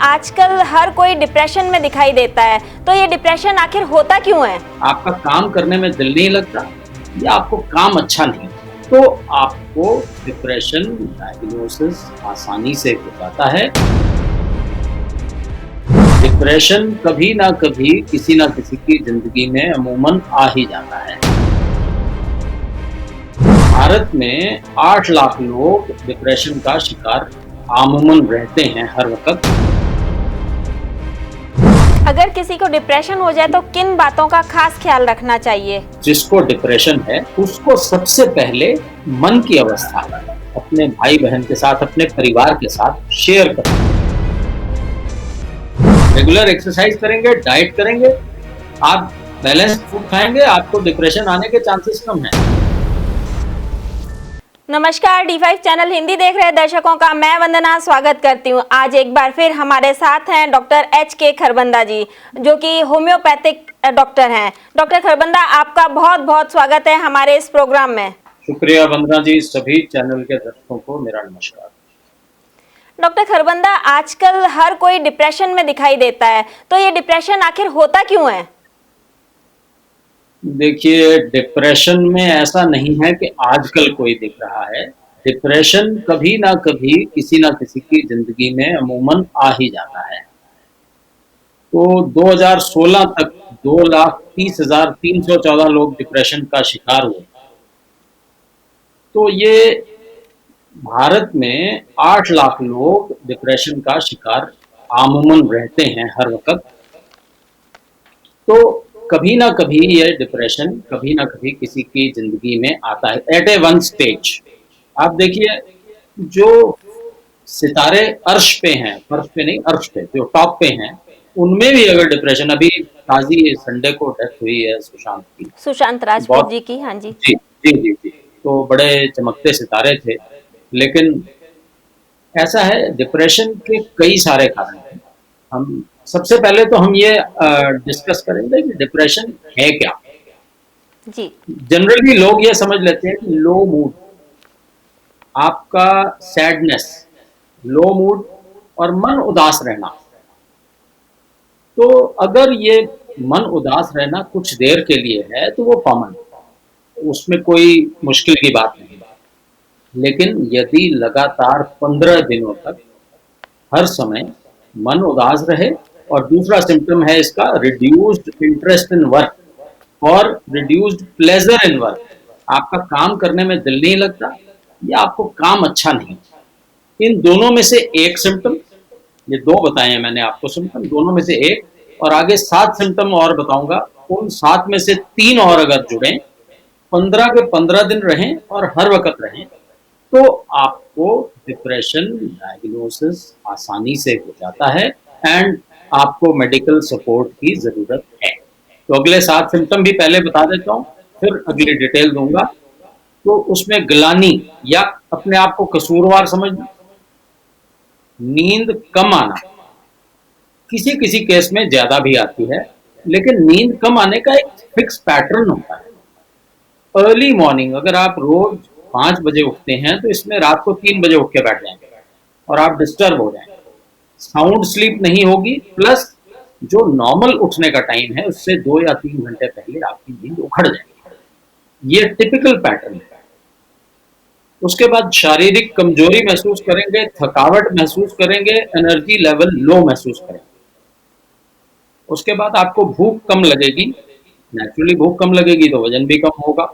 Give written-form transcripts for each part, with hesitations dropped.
आजकल हर कोई डिप्रेशन में दिखाई देता है, तो ये डिप्रेशन आखिर होता क्यों है? आपका काम करने में दिल नहीं लगता या आपको काम अच्छा नहीं, तो आपको डिप्रेशन डायग्नोसिस आसानी से हो जाता है। डिप्रेशन कभी ना कभी किसी ना किसी की जिंदगी में अमूमन आ ही जाता है। भारत में 8 लाख लोग डिप्रेशन का शिकार आमूमन रहते हैं हर वक्त। अगर किसी को डिप्रेशन हो जाए तो किन बातों का खास ख्याल रखना चाहिए? जिसको डिप्रेशन है उसको सबसे पहले मन की अवस्था अपने भाई बहन के साथ, अपने परिवार के साथ शेयर करें। रेगुलर एक्सरसाइज करेंगे, डाइट करेंगे, आप बैलेंस्ड फूड खाएंगे, आपको डिप्रेशन आने के चांसेस कम हैं। नमस्कार, D5 चैनल हिंदी देख रहे दर्शकों का मैं वंदना स्वागत करती हूं। आज एक बार फिर हमारे साथ हैं डॉक्टर H.K. खरबंदा जी, जो कि होम्योपैथिक डॉक्टर हैं। डॉक्टर खरबंदा, आपका बहुत बहुत स्वागत है हमारे इस प्रोग्राम में। शुक्रिया वंदना जी, सभी चैनल के दर्शकों को मेरा नमस्कार। डॉक्टर खरबंदा, आजकल हर कोई डिप्रेशन में दिखाई देता है, तो ये डिप्रेशन आखिर होता क्यों है? देखिए, डिप्रेशन में ऐसा नहीं है कि आजकल कोई दिख रहा है। डिप्रेशन कभी ना कभी किसी ना किसी की जिंदगी में अमूमन आ ही जाता है। तो 2016 तक 2,30,314 लोग डिप्रेशन का शिकार हुए। तो ये भारत में 8 लाख लोग डिप्रेशन का शिकार आमूमन रहते हैं हर वक्त। तो कभी ना कभी ये डिप्रेशन कभी ना कभी किसी की जिंदगी में आता है एट ए वन स्टेज। आप देखिए, जो सितारे अर्श पे हैं, फर्श पे नहीं, अर्श पे, जो टॉप पे हैं, उनमें भी अगर डिप्रेशन, अभी ताजी संडे को डेथ हुई है सुशांत की, सुशांत राजपूत जी की। हाँ जी जी जी जी जी, तो बड़े चमकते सितारे थे। लेकिन ऐसा है, डिप्रेशन के कई सारे कारण हैं। हम सबसे पहले तो हम ये डिस्कस करेंगे कि डिप्रेशन है क्या। जी। जनरली लोग ये समझ लेते हैं कि लो मूड, आपका सैडनेस, लो मूड और मन उदास रहना। तो अगर ये मन उदास रहना कुछ देर के लिए है तो वो कॉमन, उसमें कोई मुश्किल की बात नहीं। लेकिन यदि लगातार 15 दिनों तक हर समय मन उदास रहे, और दूसरा सिम्टम है इसका रिड्यूस्ड इंटरेस्ट इन वर्क और रिड्यूस्ड प्लेजर इन वर्क, आपका काम करने में दिल नहीं लगता या आपको काम अच्छा नहीं, इन दोनों में से एक सिम्टम, ये दो बताए हैं मैंने आपको सिम्टम, दोनों में से एक, और आगे 7 सिम्टम और बताऊंगा, उन 7 में से 3 और अगर जुड़े, 15 के 15 दिन रहें और हर वक्त रहें, तो आपको डिप्रेशन डायग्नोसिस आसानी से हो जाता है एंड आपको मेडिकल सपोर्ट की जरूरत है। तो अगले 7 सिम्टम भी पहले बता देता हूँ, फिर अगली डिटेल दूंगा। तो उसमें ग्लानि या अपने आप को कसूरवार समझना, नींद कम आना, किसी किसी केस में ज्यादा भी आती है, लेकिन नींद कम आने का एक फिक्स पैटर्न होता है। अर्ली मॉर्निंग, अगर आप रोज 5 बजे उठते हैं तो इसमें रात को 3 बजे उठ के बैठ जाएंगे और आप डिस्टर्ब हो जाएंगे, साउंड स्लीप नहीं होगी, प्लस जो नॉर्मल उठने का टाइम है उससे 2 या 3 घंटे पहले आपकी नींद उखड़ जाएगी। ये टिपिकल पैटर्न है। उसके बाद शारीरिक कमजोरी महसूस करेंगे, थकावट महसूस करेंगे, एनर्जी लेवल लो महसूस करेंगे। उसके बाद आपको भूख कम लगेगी, नेचुरली भूख कम लगेगी तो वजन भी कम होगा,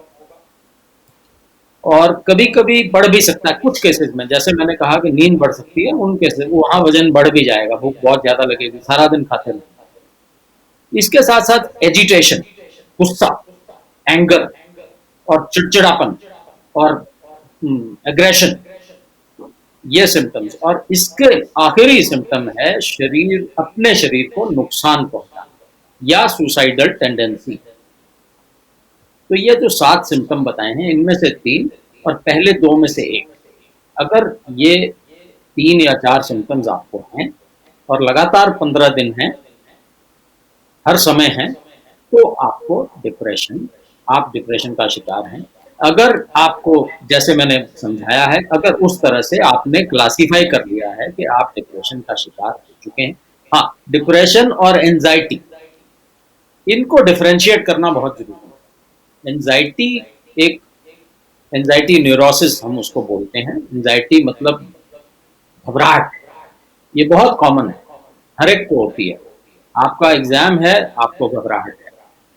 और कभी कभी बढ़ भी सकता है कुछ केसेस में, जैसे मैंने कहा कि नींद बढ़ सकती है, उन केसेस वहां वजन बढ़ भी जाएगा, भूख बहुत ज्यादा लगेगी, सारा दिन खाते रहे। इसके साथ साथ एजिटेशन, गुस्सा, एंगर और चिड़चिड़ापन और एग्रेशन, ये सिम्टम्स। और इसके आखिरी सिम्टम है शरीर, अपने शरीर को नुकसान पहुंचाना या सुसाइडल टेंडेंसी। तो ये जो 7 सिम्टम बताए हैं, इनमें से 3 और पहले 2 में से एक, अगर ये 3 या 4 सिम्टम्स आपको हैं और लगातार 15 दिन हैं, हर समय हैं, तो आपको डिप्रेशन, आप डिप्रेशन का शिकार हैं। अगर आपको, जैसे मैंने समझाया है, अगर उस तरह से आपने क्लासीफाई कर लिया है कि आप डिप्रेशन का शिकार हो चुके हैं, हाँ, डिप्रेशन और एंजाइटी, इनको डिफरेंशिएट करना बहुत जरूरी है। एंजाइटी एक एंजाइटी न्यूरोसिस हम उसको बोलते हैं। एंजाइटी मतलब घबराहट, ये बहुत कॉमन है, हर एक को होती है। आपका एग्जाम है, आपको घबराहट है।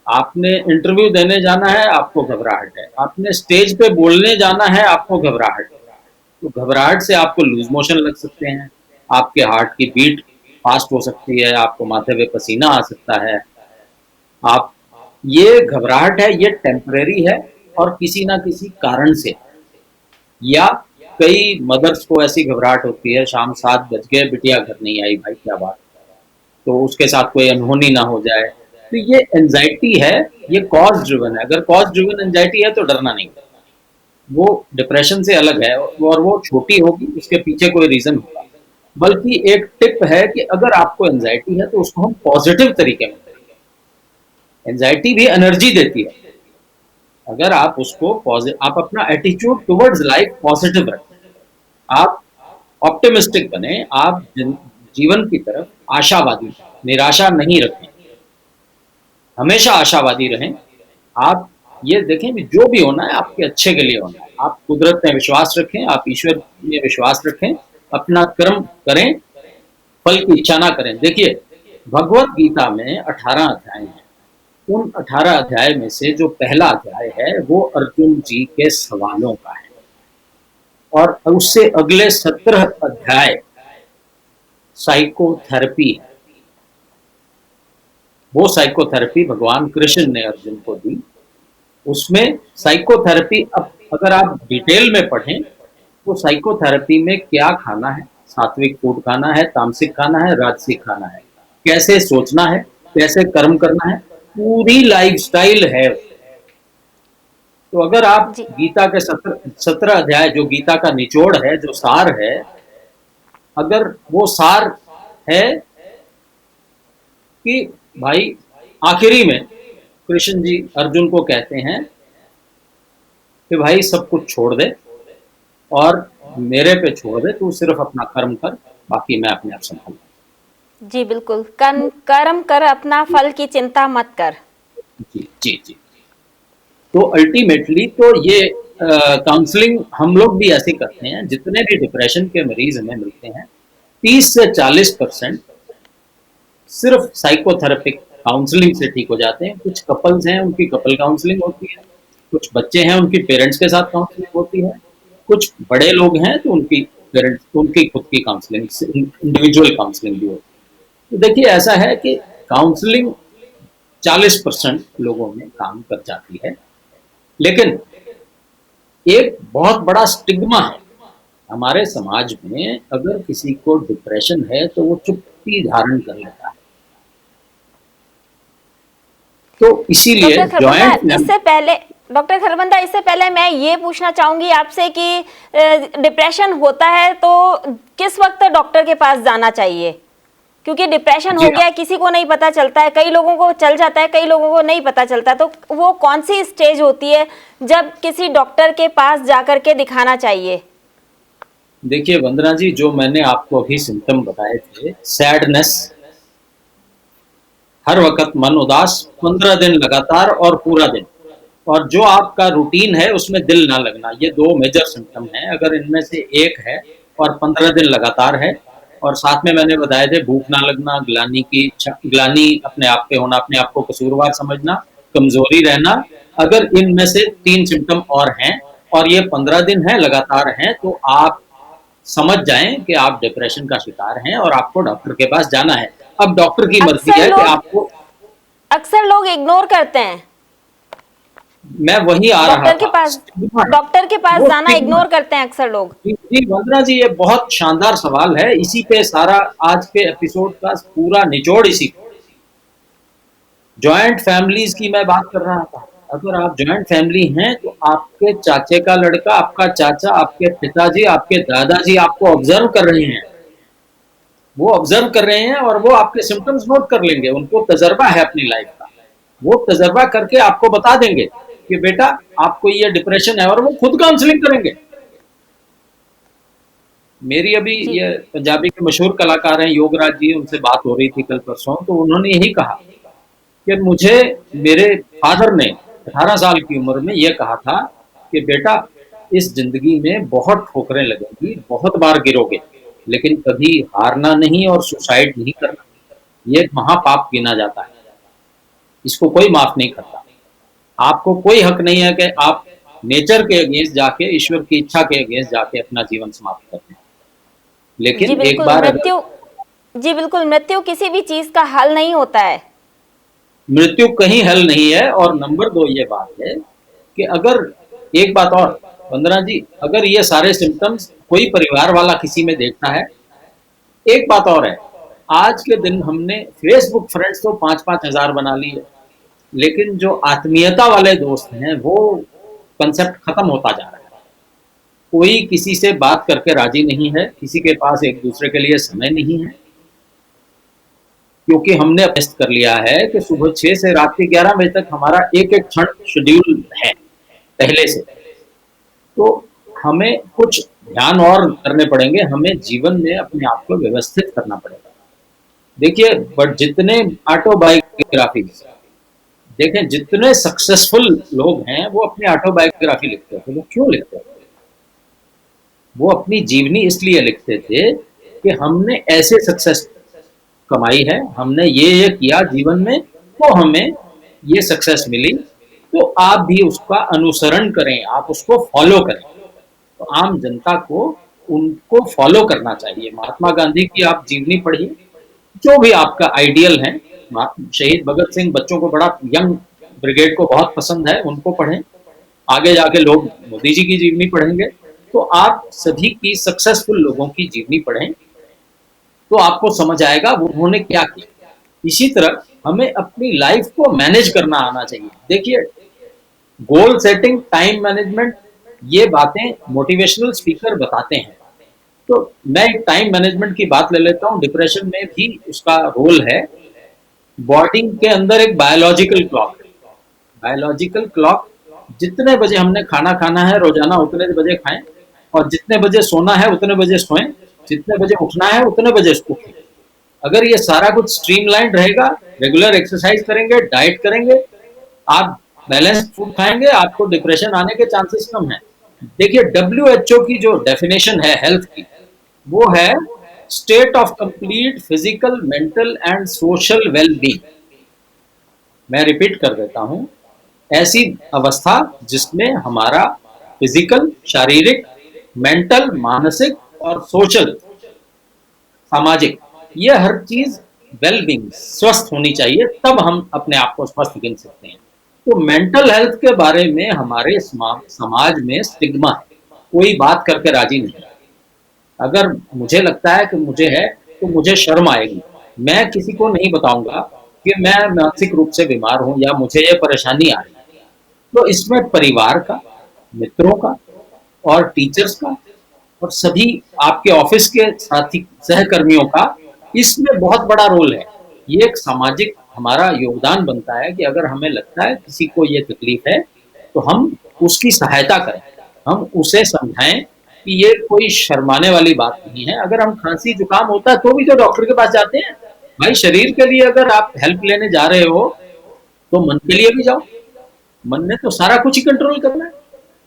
आपने इंटरव्यू देने जाना है, आपको घबराहट है। आपने स्टेज पे बोलने जाना है, आपको घबराहट है। तो घबराहट से आपको लूज मोशन लग सकते हैं, आपके हार्ट की बीट फास्ट हो सकती है, आपको माथे पे पसीना आ सकता है। आप ये घबराहट है, ये टेम्परेरी है और किसी ना किसी कारण से, या कई मदर्स को ऐसी घबराहट होती है, शाम 7 बज गए, बिटिया घर नहीं आई, भाई क्या बात, तो उसके साथ कोई अनहोनी ना हो जाए। तो ये एंजाइटी है, ये कॉज ड्रिवन है। अगर कॉज ड्रिवन एंजाइटी है तो डरना नहीं, वो डिप्रेशन से अलग है और वो छोटी होगी, उसके पीछे कोई रीजन होगा। बल्कि एक टिप है कि अगर आपको एंजाइटी है तो उसको हम पॉजिटिव तरीके में करें। एंजाइटी भी एनर्जी देती है। अगर आप उसको आप अपना एटीट्यूड टुवर्ड्स लाइफ पॉजिटिव रखें, आप ऑप्टिमिस्टिक बने, आप जीवन की तरफ आशावादी, निराशा नहीं रखें, हमेशा आशावादी रहें। आप ये देखें कि जो भी होना है आपके अच्छे के लिए होना है। आप कुदरत में विश्वास रखें, आप ईश्वर में विश्वास रखें, अपना कर्म करें, फल की इच्छा ना करें। देखिए, भगवत गीता में 18 अध्याय हैं। उन 18 अध्याय में से जो पहला अध्याय है वो अर्जुन जी के सवालों का है, और उससे अगले 17 अध्याय साइकोथेरेपी है। वो साइकोथेरेपी भगवान कृष्ण ने अर्जुन को दी। उसमें साइकोथेरेपी, अब अगर आप डिटेल में पढ़ें तो साइकोथेरेपी में क्या खाना है, सात्विक फूड खाना है, तामसिक खाना है, राजसिक खाना है, कैसे सोचना है, कैसे कर्म करना है, पूरी लाइफस्टाइल है। तो अगर आप जी गीता के 17 अध्याय, जो गीता का निचोड़ है, जो सार है, अगर वो सार है कि भाई, आखिरी में कृष्ण जी अर्जुन को कहते हैं कि भाई सब कुछ छोड़ दे और मेरे पे छोड़ दे, तू सिर्फ अपना कर्म कर, बाकी मैं अपने आप संभालूंगा। जी बिल्कुल, कर्म कर, अपना फल की चिंता मत कर। जी जी जी। तो अल्टीमेटली तो ये काउंसलिंग हम लोग भी ऐसे करते हैं। जितने भी डिप्रेशन के मरीज हमें मिलते हैं, 30 से 40% सिर्फ साइकोथेरेपिक काउंसलिंग से ठीक हो जाते हैं। कुछ कपल्स हैं, उनकी कपल काउंसलिंग होती है, कुछ बच्चे हैं उनकी पेरेंट्स के साथ काउंसलिंग होती है, कुछ बड़े लोग हैं तो उनकी पेरेंट्स, उनकी खुद की काउंसलिंग, इंडिविजुअल काउंसलिंग भी होती है। तो देखिए, ऐसा है कि काउंसलिंग 40% लोगों में काम कर जाती है। लेकिन एक बहुत बड़ा स्टिग्मा है हमारे समाज में, अगर किसी को डिप्रेशन है तो वो चुप्पी धारण कर लेता है। तो इसीलिए डॉक्टर खरबंदा, जॉइंट, इससे पहले मैं ये पूछना चाहूंगी आपसे कि डिप्रेशन होता है तो किस वक्त डॉक्टर के पास जाना चाहिए? क्योंकि डिप्रेशन जी हो हाँ, गया, किसी को नहीं पता चलता है, कई लोगों को चल जाता है, कई लोगों को नहीं पता चलता, तो वो कौन सी स्टेज होती है जब किसी डॉक्टर के पास जाकर के दिखाना चाहिए? देखिए वंदना जी, जो मैंने आपको अभी सिम्टम बताए थे, सैडनेस, हर वक्त मन उदास, 15 दिन लगातार और पूरा दिन, और जो आपका रूटीन है उसमें दिल ना लगना, ये 2 मेजर सिम्टम हैं। अगर इनमें से एक है और 15 दिन लगातार है, और साथ में मैंने बताए थे भूख ना लगना, ग्लानी अपने आप पे होना, अपने आप को कसूरवार समझना, कमजोरी रहना, अगर इनमें से 3 सिम्टम और हैं और ये 15 दिन है लगातार हैं, तो आप समझ जाएं कि आप डिप्रेशन का शिकार हैं और आपको डॉक्टर के पास जाना है। अब डॉक्टर की मर्जी अक्सर है कि लोग आपको, अक्सर लोग इग्नोर करते हैं, मैं वही आ रहा डॉक्टर के था, पास स्टिग्मा है, डॉक्टर के पास वो जाना स्टिग्मा। इग्नोर करते हैं अक्सर लोग। जी जी वंदना जी, ये बहुत शानदार सवाल है, इसी पे सारा आज के एपिसोड का पूरा निचोड़ इसी पे। जॉइंट फैमिलीज की मैं बात कर रहा था। अगर आप जॉइंट फैमिली हैं तो आपके चाचे का लड़का, आपका चाचा, आपके पिताजी, आपके दादाजी आपको ऑब्जर्व कर रहे हैं, वो ऑब्जर्व कर रहे हैं और वो आपके सिम्टम्स नोट कर लेंगे। उनको तजर्बा है अपनी लाइफ का, वो तजर्बा करके आपको बता देंगे कि बेटा आपको ये डिप्रेशन है, और वो खुद काउंसलिंग करेंगे। मेरी अभी जी ये पंजाबी के मशहूर कलाकार हैं योगराज जी, उनसे बात हो रही थी कल परसों, तो उन्होंने यही कहा कि मुझे मेरे फादर ने 18 साल की उम्र में ये कहा था कि बेटा, इस जिंदगी में बहुत ठोकरें लगेंगी, बहुत बार गिरोगे, लेकिन कभी हारना नहीं और सुसाइड नहीं करना। ये एक महापाप गिना जाता है, इसको कोई माफ नहीं करता। आपको कोई हक नहीं है कि आप नेचर के अगेंस्ट जाके, ईश्वर की इच्छा के अगेंस्ट जाके अपना जीवन समाप्त कर दें। जी लेकिन एक बिल्कुल बार अगर मृत्यु, जी बिल्कुल मृत्यु किसी भी चीज का हल नहीं होता है। मृत्यु कहीं हल नहीं है, और नंबर दो ये बात है कि अगर एक बात और, वंदना जी, अगर ये सारे सिम्टम्स कोई परिवार वाला किसी में देखता है, एक बात और है, आज के दिन हमने फेसबुक फ्रेंड्स तो 5-5 हजार बना लिए, लेकिन जो आत्मीयता वाले दोस्त हैं वो कंसेप्ट खत्म होता जा रहा है। कोई किसी से बात करके राजी नहीं है, किसी के पास एक दूसरे के लिए समय नहीं है, क्योंकि हमने व्यस्त कर लिया है कि सुबह 6 से रात के 11 बजे तक हमारा एक एक क्षण शेड्यूल है पहले से। तो हमें कुछ ध्यान और करने पड़ेंगे, हमें जीवन में अपने आप को व्यवस्थित करना पड़ेगा। देखिए, बट जितने ऑटोबायोग्राफी देखें, जितने सक्सेसफुल लोग हैं वो अपनी ऑटोबायोग्राफी लिखते थे। वो क्यों लिखते थे? वो अपनी जीवनी इसलिए लिखते थे कि हमने ऐसे सक्सेस कमाई है, हमने ये किया जीवन में, तो हमें ये सक्सेस मिली। तो आप भी उसका अनुसरण करें, आप उसको फॉलो करें। तो आम जनता को उनको फॉलो करना चाहिए। महात्मा गांधी की आप जीवनी पढ़िए, जो भी आपका आइडियल है। शहीद भगत सिंह, बच्चों को बड़ा, यंग ब्रिगेड को बहुत पसंद है, उनको पढ़ें। आगे जाके लोग मोदी जी की जीवनी पढ़ेंगे। तो आप सभी की सक्सेसफुल लोगों की जीवनी पढ़ें, तो आपको समझ आएगा वो उन्होंने क्या किया। इसी तरह हमें अपनी लाइफ को मैनेज करना आना चाहिए। देखिए, गोल सेटिंग, टाइम मैनेजमेंट, ये बातें मोटिवेशनल स्पीकर बताते हैं। तो मैं एक टाइम मैनेजमेंट की बात ले लेता हूँ। डिप्रेशन में भी उसका रोल है। बॉडी के अंदर एक बायोलॉजिकल क्लॉक है। बायोलॉजिकल क्लॉक, जितने बजे हमने खाना खाना है रोजाना उतने बजे खाएं, और जितने बजे सोना है उतने बजे सोएं, जितने बजे उठना है उतने बजे उठें। अगर ये सारा कुछ स्ट्रीमलाइन रहेगा, रेगुलर एक्सरसाइज करेंगे, डाइट करेंगे, आप बैलेंस फूड खाएंगे, आपको डिप्रेशन आने के चांसेस कम है। देखिए, WHO की जो डेफिनेशन है हेल्थ की, वो है state of complete physical, mental and social wellbeing. मैं रिपीट कर देता हूं, ऐसी अवस्था जिसमें हमारा फिजिकल, शारीरिक, मेंटल, मानसिक और सोशल, सामाजिक, ये हर चीज वेलबींग, स्वस्थ होनी चाहिए, तब हम अपने आप को स्वस्थ गिन सकते हैं। तो मेंटल हेल्थ के बारे में हमारे समाज में स्टिग्मा है, कोई बात करके राजी नहीं। अगर मुझे लगता है कि मुझे है, तो मुझे शर्म आएगी, मैं किसी को नहीं बताऊंगा कि मैं मानसिक रूप से बीमार हूं या मुझे ये परेशानी आ रही है। तो इसमें परिवार का, मित्रों का और टीचर्स का और सभी आपके ऑफिस के साथी सहकर्मियों का इसमें बहुत बड़ा रोल है। ये एक सामाजिक हमारा योगदान बनता है कि अगर हमें लगता है किसी को ये तकलीफ है, तो हम उसकी सहायता करें, हम उसे समझाएं कि ये कोई शर्माने वाली बात नहीं है। अगर हम खांसी जुकाम होता है तो भी तो डॉक्टर के पास जाते हैं भाई। शरीर के लिए अगर आप हेल्प लेने जा रहे हो, तो मन के लिए भी जाओ। मन ने तो सारा कुछ ही कंट्रोल करना है।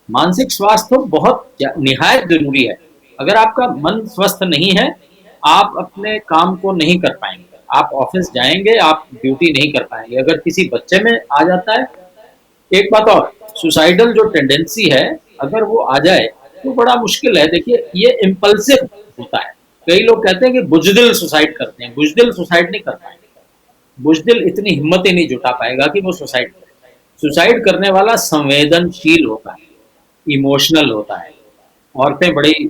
मानसिक स्वास्थ्य तो बहुत निहायत जरूरी है। अगर आपका मन स्वस्थ नहीं है, आप अपने काम को नहीं कर पाएंगे, आप ऑफिस जाएंगे, आप ड्यूटी नहीं कर पाएंगे। अगर किसी बच्चे में आ जाता है, एक बात और, सुसाइडल जो टेंडेंसी है, अगर वो आ जाए तो बड़ा मुश्किल है। देखिए, ये इम्पल्सिव होता है। कई लोग कहते हैं कि बुजदिल सुसाइड करते हैं। बुजदिल सुसाइड नहीं कर पाएंगे। बुजदिल इतनी हिम्मत ही नहीं जुटा पाएगा कि वो सुसाइड करे। सुसाइड करने वाला संवेदनशील होता है, इमोशनल होता है। औरतें बड़ी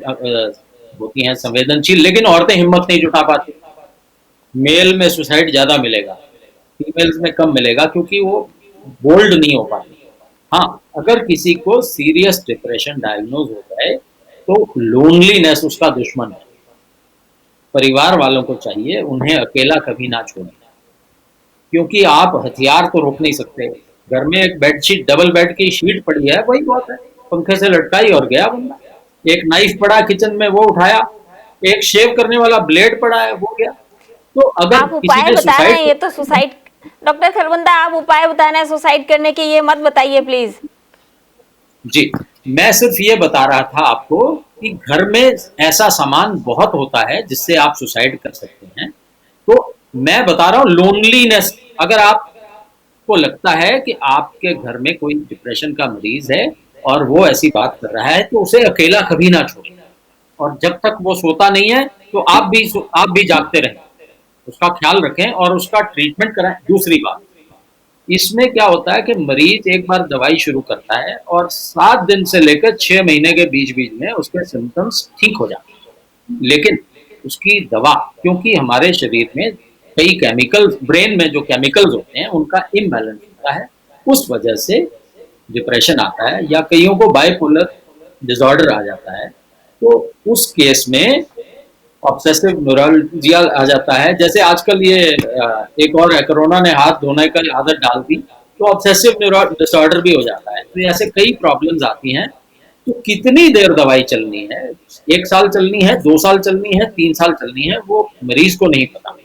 होती हैं संवेदनशील, लेकिन औरतें हिम्मत नहीं जुटा पाती। मेल में सुसाइड ज्यादा मिलेगा, फीमेल्स में कम मिलेगा, क्योंकि वो बोल्ड नहीं हो पाती। हाँ, अगर किसी को सीरियस डिप्रेशन डायग्नोज हो जाए, तो लोनलीनेस उसका दुश्मन है। परिवार वालों को चाहिए उन्हें अकेला कभी ना छोड़ें, क्योंकि आप हथियार तो रोक नहीं सकते। घर में एक बेडशीट, डबल बेड की शीट पड़ी है, वही बहुत है, पंखे से लटकाई और गया बंदा। एक नाइफ पड़ा किचन में, वो उठाया, एक शेव करने वाला ब्लेड पड़ा है, हो गया। तो अगर आप किसी उपाय ने बता रहे हैं, सुसाइड, ये तो सुसाइड। डॉक्टर खरबंदा, आप उपाय बता रहे हैं सुसाइड करने के, ये मत बताइए प्लीज। जी, मैं सिर्फ ये बता रहा था आपको कि घर में ऐसा सामान बहुत होता है जिससे आप सुसाइड कर सकते हैं। तो मैं बता रहा हूँ लोनलीनेस, अगर आपको लगता है कि आपके घर में कोई डिप्रेशन का मरीज है और वो ऐसी बात कर रहा है, तो उसे अकेला कभी ना छोड़ें। और जब तक वो सोता नहीं है तो आप भी जागते रहें, उसका ख्याल रखें और उसका ट्रीटमेंट कराएं। दूसरी बात, इसमें क्या होता है कि मरीज एक बार दवाई शुरू करता है और 7 दिन से लेकर 6 महीने के बीच बीच में उसके सिम्टम्स ठीक हो जाते हैं। लेकिन उसकी दवा, क्योंकि हमारे शरीर में कई केमिकल्स, ब्रेन में जो केमिकल्स होते हैं उनका इम्बैलेंस होता है, उस वजह से डिप्रेशन आता है या कईयों को बाइपोलर डिसऑर्डर आ जाता है। तो उस केस में ऑब्सेसिव न्यूरोलजिया आ जाता है। जैसे आजकल ये एक और है, कोरोना ने हाथ धोने का आदत डाल दी, तो ऑब्सेसिव न्यूरो डिसऑर्डर भी हो जाता है। तो ऐसे कई प्रॉब्लम्स आती हैं। तो कितनी देर दवाई चलनी है, 1 साल चलनी है, 2 साल चलनी है, 3 साल चलनी है, वो मरीज को नहीं पता।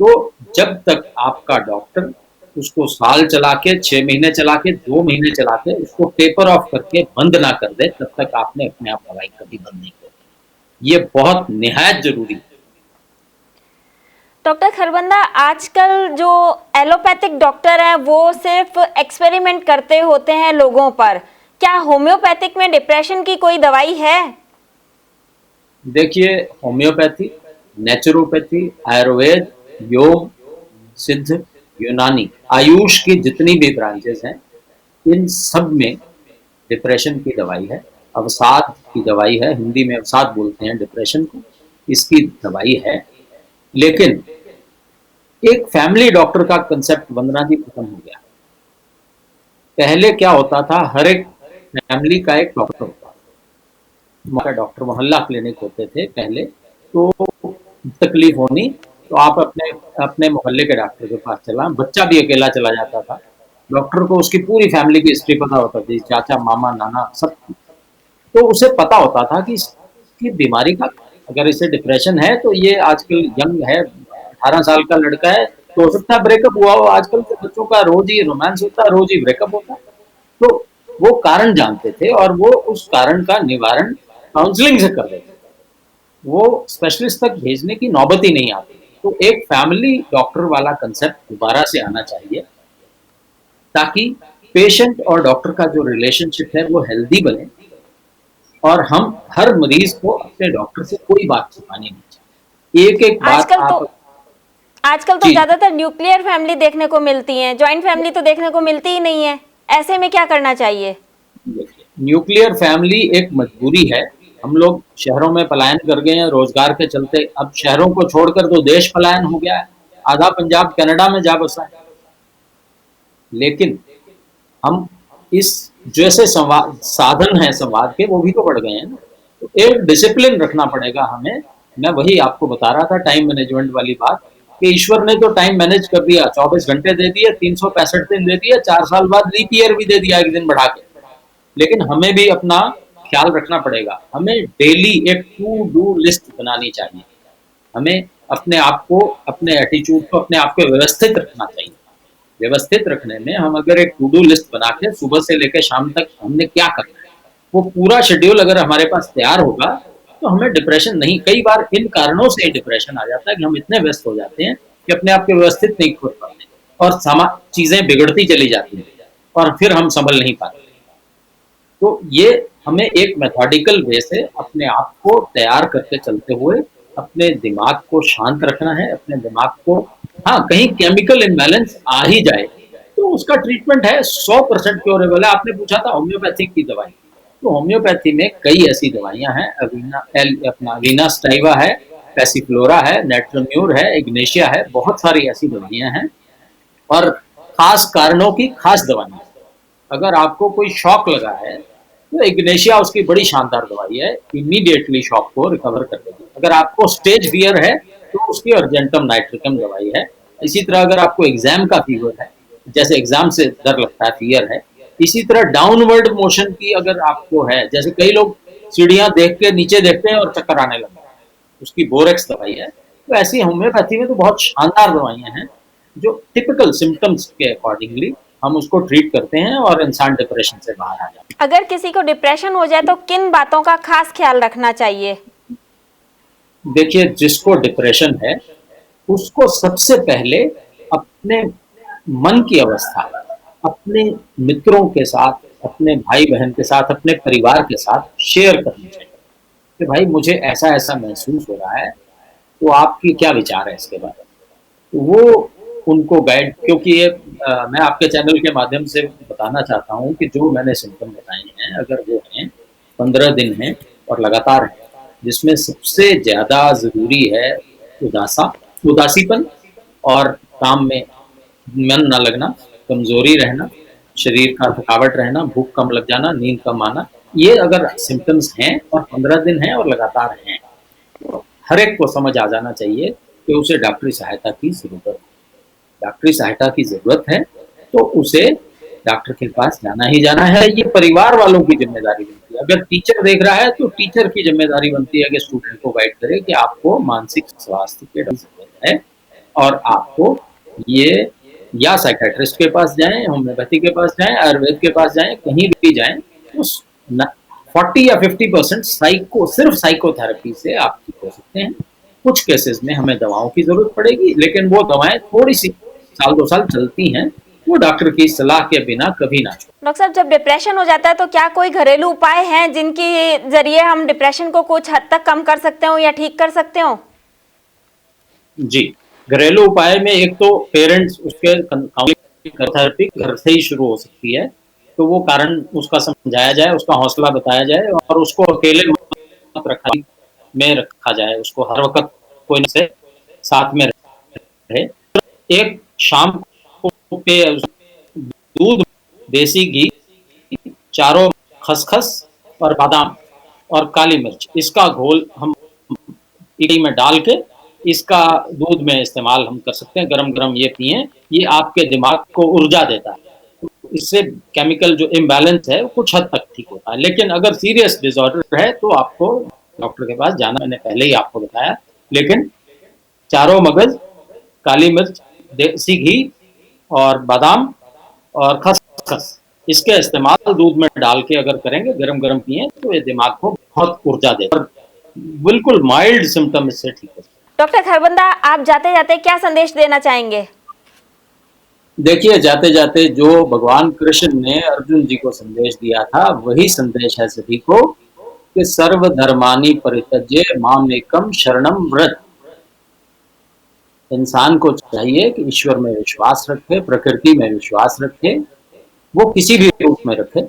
तो जब तक आपका डॉक्टर उसको साल चला के, 6 महीने चला के, 2 महीने चला के उसको टेपर ऑफ करके बंद ना कर दे, तब तक आपने अपने आप दवाई कभी बंद नहीं करनी। ये बहुत निहायत जरूरी है। डॉक्टर खरबंदा, आजकल जो एलोपैथिक डॉक्टर हैं वो सिर्फ एक्सपेरिमेंट करते होते हैं लोगों पर। क्या होम्योपैथिक में डिप्रेशन की कोई दवाई है? देखिए, होम्योपैथी, नेचुरोपैथी, आयुर्वेद, योग, सिद्ध, यूनानी, आयुष की जितनी भी ब्रांचेस हैं, इन सब में डिप्रेशन की दवाई है, अवसाद की दवाई है। हिंदी में अवसाद बोलते हैं डिप्रेशन को, इसकी दवाई है। लेकिन एक फैमिली डॉक्टर का कंसेप्ट वंदना जी खत्म हो गया। पहले क्या होता था, हर एक फैमिली का एक डॉक्टर होता था। डॉक्टर मोहल्ला क्लिनिक होते थे पहले। तो तकलीफ होनी तो आप अपने अपने मोहल्ले के डॉक्टर के पास चला, बच्चा भी अकेला चला जाता था, डॉक्टर को उसकी पूरी फैमिली की हिस्ट्री पता होता थी, चाचा मामा नाना सब। तो उसे पता होता था कि इसकी बीमारी का, अगर इसे डिप्रेशन है तो ये आजकल यंग है, 18 साल का लड़का है, तो हो सकता है ब्रेकअप हुआ हो। आजकल के बच्चों का रोज ही रोमांस होता है, रोज ही ब्रेकअप होता है। तो वो कारण जानते थे और वो उस कारण का निवारण काउंसलिंग से कर देते थे, वो स्पेशलिस्ट तक भेजने की नौबत ही नहीं आती। तो एक फैमिली डॉक्टर वाला कंसेप्ट दोबारा से आना चाहिए, ताकि पेशेंट और डॉक्टर का जो रिलेशनशिप है वो हेल्दी बने और हम हर मरीज को अपने डॉक्टर से कोई बात छुपानी नहीं चाहिए। एक एक बात आजकल तो आप, आजकल तो जी, ज्यादातर न्यूक्लियर फैमिली देखने को मिलती है, जॉइंट फैमिली तो देखने को मिलती ही नहीं है। ऐसे में क्या करना चाहिए? न्यूक्लियर फैमिली एक मजबूरी है। हम लोग शहरों में पलायन कर गए हैं रोजगार के चलते, अब शहरों को छोड़कर तो देश पलायन हो गया है, आधा पंजाब कनाडा में जा बसा है। लेकिन हम इस जैसे संवाद साधन है संवाद के, वो भी तो बढ़ गए हैं ना। तो एक डिसिप्लिन रखना पड़ेगा हमें। मैं वही आपको बता रहा था, टाइम मैनेजमेंट वाली बात, कि ईश्वर ने तो टाइम मैनेज कर दिया, 24 घंटे दे दिए, 365 दिन दे दिए, 4 साल बाद लीप ईयर भी दे दिया एक दिन बढ़ा के। लेकिन हमें भी अपना ख्याल रखना पड़ेगा। हमें डेली एक टू डू लिस्ट बनानी चाहिए। हमें अपने आप को, अपने एटीट्यूड को अपने आप को व्यवस्थित रखना चाहिए। व्यवस्थित रखने में हम अगर एक टू डू लिस्ट बना के सुबह से लेकर शाम तक हमने क्या करना है, वो पूरा शेड्यूल अगर हमारे पास तैयार होगा, तो हमें डिप्रेशन नहीं, कई बार इन कारणों से डिप्रेशन आ जाता है कि हम इतने व्यस्त हो जाते हैं कि अपने आप को व्यवस्थित नहीं कर पाते और चीजें बिगड़ती चली जाती हैं और फिर हम संभल नहीं पाते। तो ये हमें एक मेथोडिकल वे से अपने आप को तैयार करके चलते हुए अपने दिमाग को शांत रखना है, अपने दिमाग को, हाँ कहीं केमिकल इम्बैलेंस आ ही जाए तो उसका ट्रीटमेंट है, 100% क्योरेबल है। आपने पूछा था होम्योपैथिक की दवाई, तो होम्योपैथी में कई ऐसी दवाइयां हैं, अपना वीना स्टाइवा है, पैसिफ्लोरा है, नेट्रोम्यूर है, इग्नेशिया है, बहुत सारी ऐसी दवाइयां हैं और खास कारणों की खास दवाइयां। अगर आपको कोई शॉक लगा है तो इग्नेशिया उसकी बड़ी शानदार दवाई है, इमीडिएटली शॉक को रिकवर कर देगी। अगर आपको स्टेज फियर है तो उसकी अर्जेंटम नाइट्रिकम दवाई है। इसी तरह अगर आपको एग्जाम का फीवर है, जैसे एग्जाम से डर लगता है, फियर है, इसी तरह डाउनवर्ड मोशन की अगर आपको है, जैसे कई लोग सीढ़ियां देख के नीचे देखते हैं और चक्कर आने लगता है, उसकी बोरेक्स दवाई है। तो ऐसी होम्योपैथी में तो बहुत शानदार दवाइयाँ हैं जो टिपिकल सिम्टम्स के अकॉर्डिंगली हम उसको ट्रीट करते हैं और इंसान डिप्रेशन से बाहर आ जाता है। अगर किसी को डिप्रेशन हो जाए तो किन बातों का खास ख्याल रखना चाहिए? देखिए, जिसको डिप्रेशन है उसको सबसे पहले अपने मन की अवस्था अपने मित्रों के साथ, अपने भाई बहन के साथ, अपने परिवार के साथ शेयर करनी चाहिए कि भाई मुझे ऐसा ऐसा महसूस हो रहा है, तो आपकी क्या विचार है इसके बारे में। तो वो उनको गाइड, क्योंकि ये मैं आपके चैनल के माध्यम से बताना चाहता हूँ कि जो मैंने सिम्टम बताए हैं अगर वो हैं 15 दिन हैं और लगातार हैं, जिसमें सबसे ज़्यादा ज़रूरी है उदासीपन और काम में मन न लगना, कमज़ोरी रहना, शरीर का थकावट रहना, भूख कम लग जाना, नींद कम आना, ये अगर सिम्टम्स हैं और 15 दिन हैं और लगातार हैं, तो हर एक को समझ आ जाना चाहिए कि उसे डॉक्टरी सहायता की ज़रूरत है। डॉक्टरी सहायता की ज़रूरत है तो उसे डॉक्टर के पास जाना ही जाना है। ये परिवार वालों की ज़िम्मेदारी बनती है। अगर टीचर देख रहा है तो टीचर की ज़िम्मेदारी बनती है कि स्टूडेंट को गाइड करे कि आपको मानसिक स्वास्थ्य की ज़रूरत है और आपको ये या साइकियाट्रिस्ट के पास जाएँ, होम्योपैथी के पास जाएँ, आयुर्वेद के पास जाएँ, कहीं भी जाएँ, उस 40 या 50% सिर्फ साइकोथेरेपी से आप ठीक हो सकते हैं। कुछ केसेस में हमें दवाओं की ज़रूरत पड़ेगी, लेकिन वो दवाएँ थोड़ी-सी साल 2 साल चलती हैं, वो डॉक्टर की सलाह के बिना कभी ना छोड़ें। डॉक्टर साहब, जब डिप्रेशन हो जाता है तो क्या कोई घरेलू उपाय हैं जिनके जरिए हम डिप्रेशन को कुछ हद तक कम कर सकते हो या ठीक कर सकते हो? जी, घरेलू उपाय में एक तो पेरेंट्स उसके काउंसलिंग थेरेपी घर से ही शुरू हो सकती है, तो वो कारण उसका समझाया जाए, उसका हौसला बताया जाए और उसको अकेले मत रखा जाए, उसको हर वक़्त कोई न से साथ में रहे। एक शाम को पे दूध, देसी घी, चारों खसखस और बादाम और काली मिर्च, इसका घोल हम इडली में डाल के इसका दूध में इस्तेमाल हम कर सकते हैं। गरम-गरम ये पिएँ, ये आपके दिमाग को ऊर्जा देता है। इससे केमिकल जो इम्बैलेंस है वो कुछ हद तक ठीक होता है। लेकिन अगर सीरियस डिसऑर्डर है तो आपको डॉक्टर के पास जाना, मैंने पहले ही आपको बताया। लेकिन चारों मगज, काली मिर्च, देसी घी और बादाम और खसखस, इसके इस्तेमाल दूध में डाल के अगर करेंगे, गरम-गरम पिएँ, तो ये दिमाग को बहुत ऊर्जा देता है और बिल्कुल माइल्ड सिम्पटम इससे ठीक हो। डॉक्टर खरबंदा, आप जाते-जाते क्या संदेश देना चाहेंगे? देखिए, जाते-जाते जो भगवान कृष्ण ने अर्जुन जी को संदेश दिया था, वही संदेश है सभी को कि सर्वधर्मानि परित्यज्य माम एकम शरणम व्रज। इंसान को चाहिए कि ईश्वर में विश्वास रखे, प्रकृति में विश्वास रखे, वो किसी भी रूप में रखे,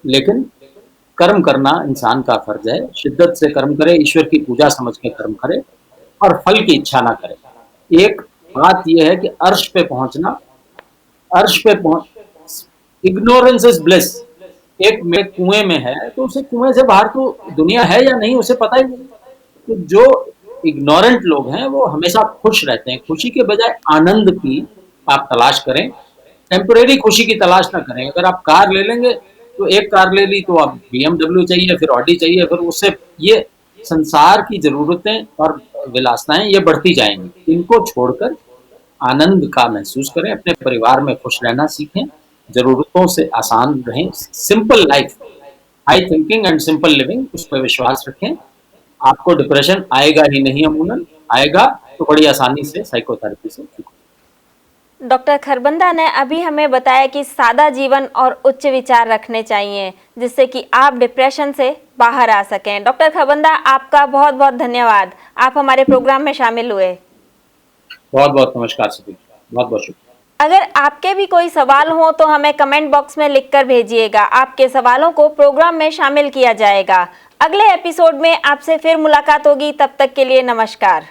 लेकिन कर्म करना इंसान का फर्ज है। शिद्दत से कर्म करे, ईश्वर की पूजा समझ के कर्म करे और फल की इच्छा ना करे। एक बात यह है कि अर्श पे पहुंचना, अर्श पे पहुंच इग्नोरेंस इज ब्लिस। एक में कुएं में है तो उसे कुएं से बाहर तो दुनिया है या नहीं उसे पता ही नहीं। तो जो इग्नोरेंट लोग हैं वो हमेशा खुश रहते हैं। खुशी के बजाय आनंद की आप तलाश करें, टेम्परेरी खुशी की तलाश ना करें। अगर आप कार ले लेंगे तो एक कार ले ली तो अब BMW चाहिए, फिर ऑडी चाहिए, फिर उससे ये संसार की ज़रूरतें और विलासिताएं ये बढ़ती जाएंगी। इनको छोड़कर आनंद का महसूस करें, अपने परिवार में खुश रहना सीखें, ज़रूरतों से आसान रहें, simple life, high thinking and simple living, उस पर विश्वास रखें। आपको डिप्रेशन आएगा ही नहीं अमूमन, आएगा तो बड़ी आसानी से साइकोथेरेपी से ठीक हो। डॉक्टर खरबंदा ने अभी हमें बताया कि सादा जीवन और उच्च विचार रखने चाहिए जिससे कि आप डिप्रेशन से बाहर आ सकें। डॉक्टर खरबंदा, आपका बहुत बहुत धन्यवाद, आप हमारे प्रोग्राम में शामिल हुए। बहुत बहुत नमस्कार सभी, बहुत बहुत शुक्रिया। अगर आपके भी कोई सवाल हो तो हमें कमेंट बॉक्स में लिखकर भेजिएगा। आपके सवालों को प्रोग्राम में शामिल किया जाएगा। अगले एपिसोड में आपसे फिर मुलाकात होगी, तब तक के लिए नमस्कार।